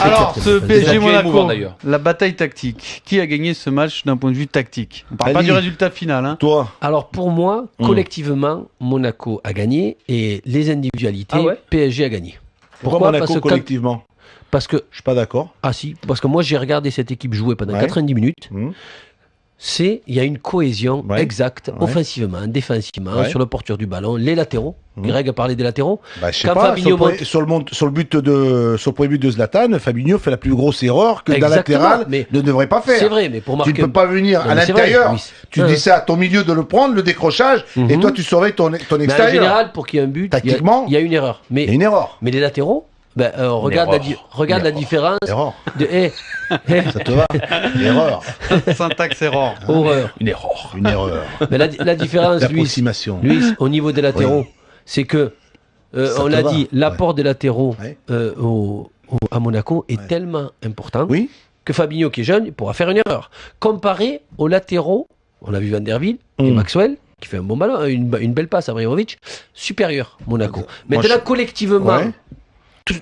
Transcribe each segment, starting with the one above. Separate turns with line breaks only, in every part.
Alors, ce PSG
émouvant,
Monaco,
d'ailleurs.
la bataille tactique. Qui a gagné ce match d'un point de vue tactique? On parle pas
Ali.
du résultat final. Hein.
Toi,
Alors pour moi, collectivement, Monaco a gagné et les individualités,
Ah ouais
PSG a gagné.
pourquoi
Parce
Monaco
que
collectivement
parce que
Je suis pas d'accord.
parce que moi j'ai regardé cette équipe jouer pendant
Ouais.
90 minutes.
Mmh.
Il y a une cohésion
Ouais.
exacte,
Ouais.
offensivement, défensivement,
Ouais.
sur le porteur du ballon, les latéraux. Greg a parlé des latéraux.
Bah, je sais
Quand
pas,
Fabinho
sur le premier but de Zlatan, Fabinho fait la plus grosse erreur que d'un
Exactement,
latéral
mais
ne devrait pas faire.
c'est vrai, mais pour marquer.
Tu ne peux pas venir
Non,
à
mais c'est vrai,
l'intérieur.
Louis.
Tu dis ça à ton milieu de le prendre, le décrochage, et
Mhm.
toi tu surveilles ton
Mais en
extérieur.
général, pour qu'il y ait un but,
Tactiquement,
il y a une erreur.
Il y a une erreur.
Mais les latéraux, regarde la différence.
Erreur.
De,
Ça te va Erreur.
Syntaxe erreur.
horreur.
Une erreur.
Une erreur.
Mais la différence, Louis,
D'approximation.
au niveau des latéraux, c'est que,
Ça
on
te
l'a
va.
dit, l'apport des latéraux
Ouais.
à Monaco est tellement important
Oui.
que Fabinho, qui est jeune, il pourra faire une erreur. Comparé aux latéraux, on a vu Van der Wiel et Maxwell, qui fait un bon ballon, une belle passe à Ibrahimovic, supérieur, Monaco.
Moi,
Maintenant, collectivement,
Ouais.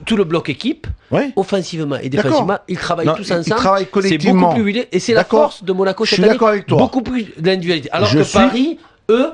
tout le bloc équipe,
Ouais.
offensivement et
D'accord.
défensivement, ils travaillent
Non,
tous
ils
ensemble.
travaillent
C'est
collectivement.
beaucoup plus huilé et c'est la
D'accord.
force de Monaco
Je
cette
suis
année.
d'accord avec toi.
Beaucoup plus d'individualité. Alors
Je
que
suis-
Paris, eux,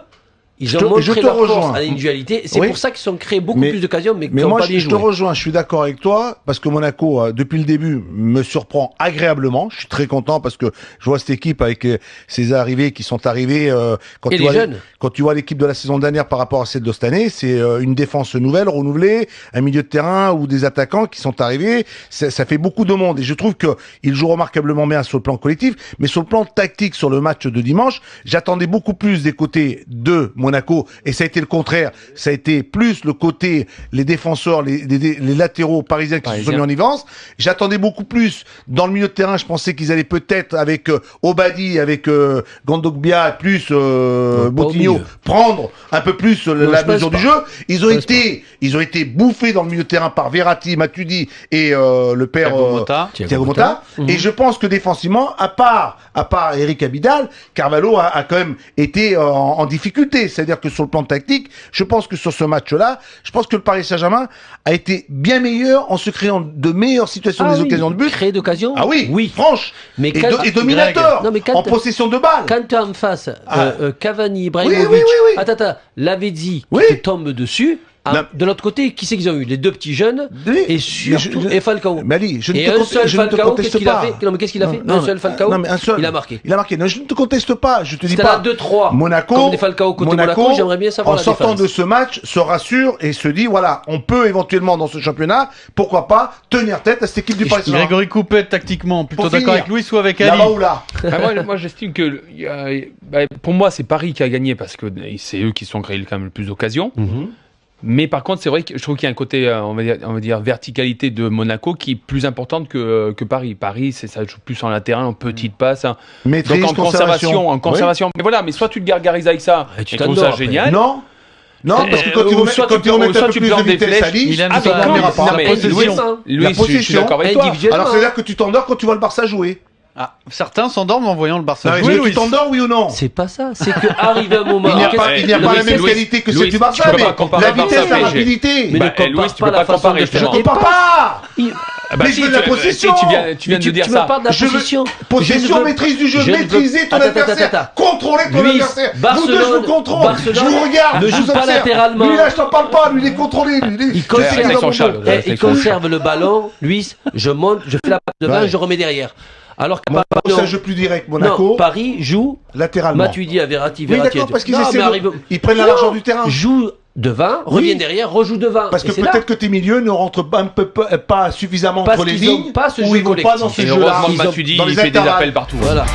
ils
Je
ont
te-
montré
je te
leur force
rejoins.
à l'individualité. C'est
Oui.
pour ça qu'ils ont créé beaucoup
Mais-
plus d'occasions, mais
Mais
qui n'ont
moi,
pas bien
je te
joué.
rejoins, je suis d'accord avec toi, parce que Monaco, depuis le début, me surprend agréablement. Je suis très content parce que je vois cette équipe avec ces arrivées qui sont arrivées. Quand
Et
tu
les
vois
jeunes.
Quand tu vois l'équipe de la saison dernière par rapport à celle de cette année, c'est une défense nouvelle, renouvelée, un milieu de terrain ou des attaquants qui sont arrivés. Ça fait beaucoup de monde. Et je trouve qu'ils jouent remarquablement bien sur le plan collectif, mais sur le plan tactique, sur le match de dimanche, j'attendais beaucoup plus des côtés de Monaco, et ça a été le contraire. Ça a été plus le côté, les défenseurs, les latéraux parisiens qui se sont mis en évidence. J'attendais beaucoup plus dans le milieu de terrain. Je pensais qu'ils allaient peut-être avec Obadi, avec Gandogbia, plus Boutinho, prendre un peu plus la
je
mesure
pense
du jeu. Ils ont été bouffés dans le milieu de terrain par Verratti, Matuidi et le père
Thiago Motta.
Thiago Motta. Et je pense que défensivement, à part Eric Abidal, Carvalho a quand même été en difficulté. C'est-à-dire que sur le plan tactique, je pense que sur ce match-là, je pense que le Paris Saint-Germain a été bien meilleur en se créant de meilleures situations, des occasions de but.
Créer d'occasions.
Ah oui,
oui.
franche.
Mais
Et,
quand-
et dominateur,
Non, mais quand-
en possession de balle.
Quand tu as en face Cavani, Ibrahimovic,
Oui, oui, oui, oui.
Attends, Lavezzi
Oui.
qui te tombe dessus.
Non.
De l'autre côté, qui c'est qu'ils ont eu? Les deux petits jeunes
Oui.
et surtout
Mais
et Falcao.
Mais Ali, je ne
Et
te
un
conteste-
seul
je ne te
Falcao,
conteste
qu'est-ce qu'il a
pas.
fait? Non, mais qu'est-ce qu'il a fait?
Non,
Un seul Falcao,
non, mais un seul.
il a marqué.
Il a marqué. Non, je ne te conteste pas. Je te dis
T'en
pas.
as 2-3
Monaco,
comme des Falcao côté Monaco, j'aimerais bien savoir
en
la
sortant
différence.
de ce match, se rassure et se dit voilà, on peut éventuellement dans ce championnat, pourquoi pas tenir tête à cette équipe du Paris Saint-Germain.
Grégory Coupet, tactiquement, plutôt
Pour
d'accord
finir.
avec Louis ou avec Ali?
Là-bas ou là.
Moi, j'estime que pour moi, c'est Paris qui a gagné parce que c'est eux qui sont créés quand même le plus d'occasions. Mais par contre, c'est vrai que je trouve qu'il y a un côté, on va dire verticalité de Monaco qui est plus importante que Paris. Paris, ça joue plus en latéral, en petite passe. Hein.
Maîtrise,
Donc en conservation.
Oui.
Mais voilà, mais soit tu te gargarises avec ça,
Et tu
et trouves
t'endors
ça
après.
génial.
Non. Non, parce que quand tu
ou
remets
soit
quand
tu
tu
peux-
remets
ou soit
un peu
tu
plus
peux
de
en des
vitesse à
flèches,
Lille,
il aime
Ah,
ça.
mais
tu
quand
dormiras pas.
non, mais
La possession.
Louis,
La
je suis
possession.
d'accord avec toi.
Individuellement.
Alors c'est-à-dire que tu t'endors quand tu vois le Barça jouer.
Ah, certains s'endorment en voyant le Barça
Non, mais
jouer,
est-ce que
Louis.
tu t'endors, oui ou non?
C'est pas ça, c'est qu'arrive un moment.
Il n'y a pas,
qu'est-ce-
il n'y a
Non,
pas
mais
la même
c'est-
qualité que
Louis,
celle du Barça,
tu peux
mais
pas comparer
la
Barça
vitesse, la
PSG.
rapidité.
Mais
Bah,
ne compare
Louis, tu
pas
peux
la
pas
façon
comparer,
de
justement.
faire.
Je compare pas. Mais je veux de la possession.
Tu viens de dire
tu
ça.
me parles de la
Je veux-
possession.
Possession,
Je ne veux-
maîtrise du jeu,
je ne veux-
maîtriser ton
Attends,
adversaire,
attends.
contrôler ton
Luis,
adversaire. Vous
Barcelone-
deux, je vous contrôle,
Barcelone
je vous regarde,
ne
je
joue
vous
pas
observe.
latéralement.
Lui là, je t'en parle pas, lui il est contrôlé, lui.
Il
Je sais qu'il est dans
conserve,
mon
Charles.
dos.
il conserve le ballon, Luis, je monte, je fais la passe devant,
Ouais.
je remets derrière. Alors que
Monaco, c'est un
non,
jeu plus direct.
non,
Monaco,
Paris joue,
latéralement.
Matuidi à Verratti,
Oui,
Verratti.
d'accord, parce qu'ils
Non,
essaient
mais
de-
arrive-
ils prennent la
Non,
largeur du terrain.
Joue devant,
Oui.
revient derrière, rejoue devant.
Parce
Et
que
c'est là.
peut-être que tes milieux ne rentrent pas, pas suffisamment
Parce
entre les
qu'ils ont
lignes,
pas ce
ou
jeu
ils vont pas
collectif.
dans ce
Et
jeu-là.
heureusement que
Ils ont-
Matuidi,
dans les
il fait des
intervalles.
appels partout.
Voilà.